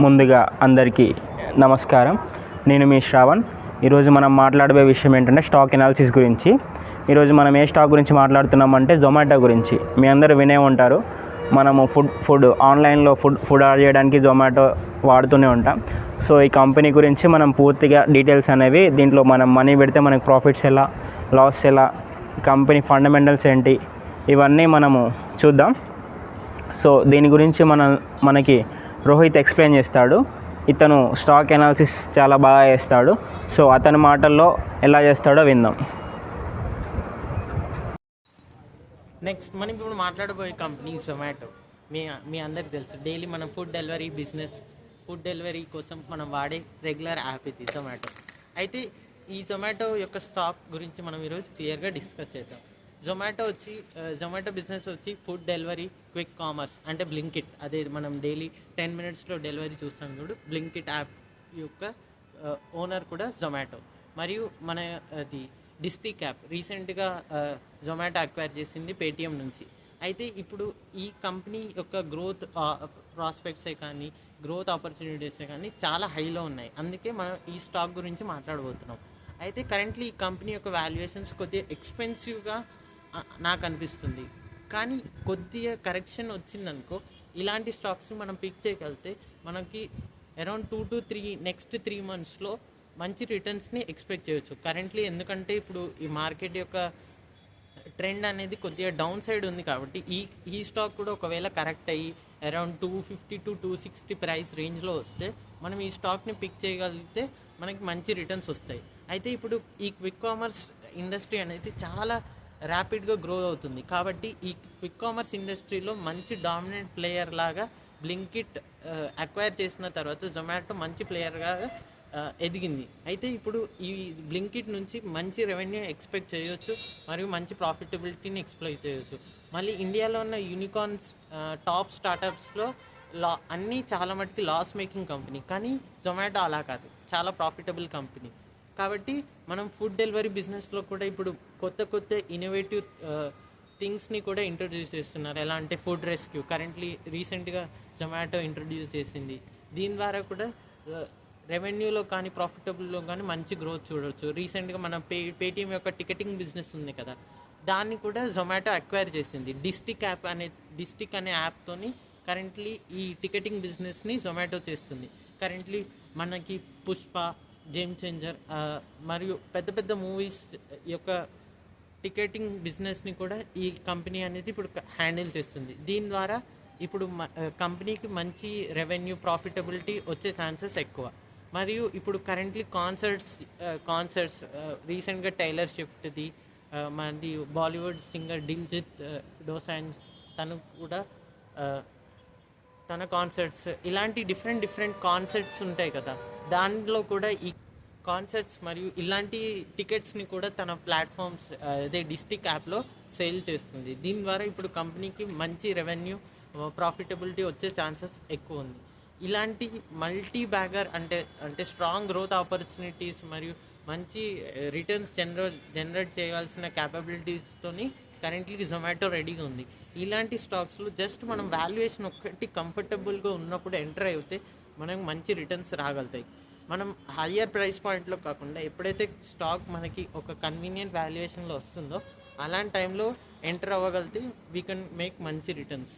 ముందుగా అందరికీ నమస్కారం. నేను మీ శ్రావణ్. ఈరోజు మనం మాట్లాడే విషయం ఏంటంటే స్టాక్ ఎనాలిసిస్ గురించి. ఈరోజు మనం ఏ స్టాక్ గురించి మాట్లాడుతున్నామంటే జొమాటో గురించి. మీ అందరూ వినే ఉంటారు. మనము ఫుడ్ ఆన్లైన్లో ఫుడ్ ఆర్డర్ చేయడానికి జొమాటో వాడుతూనే ఉంటాం. సో ఈ కంపెనీ గురించి మనం పూర్తిగా డీటెయిల్స్ అనేవి దీంట్లో మనం మనీ పెడితే మనకు ప్రాఫిట్స్ ఎలా, లాస్ ఎలా, కంపెనీ ఫండమెంటల్స్ ఏంటి, ఇవన్నీ మనము చూద్దాం. సో దీని గురించి మనకి రోహిత్ ఎక్స్ప్లెయిన్ చేస్తాడు. ఇతను స్టాక్ ఎనాలిసిస్ చాలా బాగా చేస్తాడు. సో అతని మాటల్లో ఎలా చేస్తాడో విందాం. నెక్స్ట్ మనం ఇప్పుడు మాట్లాడబోయే కంపెనీ జొమాటో. మీ అందరికి తెలుసు, డైలీ మనం ఫుడ్ డెలివరీ కోసం మనం వాడే రెగ్యులర్ యాప్ ఇది జొమాటో. అయితే ఈ జొమాటో యొక్క స్టాక్ గురించి మనం ఈరోజు క్లియర్గా డిస్కస్ చేద్దాం. జొమాటో బిజినెస్ వచ్చి ఫుడ్ డెలివరీ, క్విక్ కామర్స్ అంటే బ్లింకిట్. అదే మనం డైలీ 10 minutesలో డెలివరీ చూస్తాం చూడు, బ్లింకిట్ యాప్ యొక్క ఓనర్ కూడా జొమాటో. మరియు మన అది డిస్టిక్ యాప్ రీసెంట్గా జొమాటో అక్వైర్ చేసింది పేటిఎం నుంచి. అయితే ఇప్పుడు ఈ కంపెనీ యొక్క గ్రోత్ ప్రాస్పెక్ట్సే కానీ, గ్రోత్ ఆపర్చునిటీసే కానీ చాలా హైలో ఉన్నాయి. అందుకే మనం ఈ స్టాక్ గురించి మాట్లాడబోతున్నాం. అయితే కరెంట్లీ ఈ కంపెనీ యొక్క వాల్యుయేషన్స్ కొద్దిగా ఎక్స్పెన్సివ్గా నాకు అనిపిస్తుంది. కానీ కొద్దిగా కరెక్షన్ వచ్చిందనుకో, ఇలాంటి స్టాక్స్ని మనం పిక్ చేయగలిగితే మనకి అరౌండ్ 2 to 3 నెక్స్ట్ 3 monthsలో మంచి రిటర్న్స్ని ఎక్స్పెక్ట్ చేయొచ్చు. కరెంట్లీ ఎందుకంటే ఇప్పుడు ఈ మార్కెట్ యొక్క ట్రెండ్ అనేది కొద్దిగా డౌన్ సైడ్ ఉంది. కాబట్టి ఈ స్టాక్ కూడా ఒకవేళ కరెక్ట్ అయ్యి అరౌండ్ 250 to 260 ప్రైస్ రేంజ్లో వస్తే మనం ఈ స్టాక్ని పిక్ చేయగలిగితే మనకి మంచి రిటర్న్స్ వస్తాయి. అయితే ఇప్పుడు ఈ క్విక్ కామర్స్ ఇండస్ట్రీ అనేది చాలా ర్యాపిడ్గా గ్రో అవుతుంది. కాబట్టి ఈ క్విక్ కామర్స్ ఇండస్ట్రీలో మంచి డామినెంట్ ప్లేయర్ లాగా బ్లింకిట్ అక్వైర్ చేసిన తర్వాత జొమాటో మంచి ప్లేయర్గా ఎదిగింది. అయితే ఇప్పుడు ఈ బ్లింకిట్ నుంచి మంచి రెవెన్యూ ఎక్స్పెక్ట్ చేయొచ్చు, మరియు మంచి ప్రాఫిటబిలిటీని ఎక్స్ప్లెయిన్ చేయొచ్చు. మళ్ళీ ఇండియాలో ఉన్న యూనికార్న్స్ టాప్ స్టార్టప్స్లో అన్నీ చాలా మటుకు లాస్ మేకింగ్ కంపెనీ, కానీ జొమాటో అలా కాదు, చాలా ప్రాఫిటబుల్ కంపెనీ. కాబట్టి మనం ఫుడ్ డెలివరీ బిజినెస్లో కూడా ఇప్పుడు కొత్త ఇన్నోవేటివ్ థింగ్స్ని కూడా ఇంట్రొడ్యూస్ చేస్తున్నారు. ఎలా అంటే ఫుడ్ రెస్క్యూ కరెంట్లీ రీసెంట్గా జొమాటో ఇంట్రొడ్యూస్ చేసింది. దీని ద్వారా కూడా రెవెన్యూలో కానీ ప్రాఫిటబుల్లో కానీ మంచి గ్రోత్ చూడవచ్చు. రీసెంట్గా మన పేటిఎం యొక్క టికెటింగ్ బిజినెస్ ఉంది కదా, దాన్ని కూడా జొమాటో అక్వైర్ చేసింది. డిస్టిక్ అనే యాప్తోని కరెంట్లీ ఈ టికెటింగ్ బిజినెస్ని జొమాటో చేస్తుంది. కరెంట్లీ మనకి పుష్ప, గేమ్ చేంజర్ మరియు పెద్ద మూవీస్ యొక్క టికెటింగ్ బిజినెస్ని కూడా ఈ కంపెనీ అనేది ఇప్పుడు హ్యాండిల్ చేస్తుంది. దీని ద్వారా ఇప్పుడు కంపెనీకి మంచి రెవెన్యూ, ప్రాఫిటబిలిటీ వచ్చే ఛాన్సెస్ ఎక్కువ. మరియు ఇప్పుడు కరెంట్లీ కాన్సర్ట్స్ రీసెంట్గా టైలర్ స్విఫ్ట్ది, మరి బాలీవుడ్ సింగర్ దిల్జిత్ దోసాంజ్ తను కూడా తన కాన్సర్ట్స్, ఇలాంటి డిఫరెంట్ కాన్సర్ట్స్ ఉంటాయి కదా, దాంట్లో కూడా ఈ కాన్సర్ట్స్ మరియు ఇలాంటి టికెట్స్ని కూడా తన ప్లాట్ఫామ్స్ అదే డిస్టిక్ యాప్లో సేల్ చేస్తుంది. దీని ద్వారా ఇప్పుడు కంపెనీకి మంచి రెవెన్యూ, ప్రాఫిటబిలిటీ వచ్చే ఛాన్సెస్ ఎక్కువ ఉంది. ఇలాంటి మల్టీ బ్యాగర్ అంటే స్ట్రాంగ్ గ్రోత్ ఆపర్చునిటీస్ మరియు మంచి రిటర్న్స్ జనరేట్ చేయాల్సిన క్యాపబిలిటీస్తోని కరెంట్లీ జొమాటో రెడీగా ఉంది. ఇలాంటి స్టాక్స్లో జస్ట్ మనం వాల్యుయేషన్ ఒక్కటి కంఫర్టబుల్గా ఉన్నప్పుడు ఎంటర్ అయితే మనకు మంచి రిటర్న్స్ రాగలుగుతాయి. మనం హయ్యర్ ప్రైస్ పాయింట్లో కాకుండా ఎప్పుడైతే స్టాక్ మనకి ఒక కన్వీనియంట్ వాల్యుయేషన్లో వస్తుందో అలాంటి టైంలో ఎంటర్ అవ్వగలిగితే వీ కెన్ మేక్ మంచి రిటర్న్స్.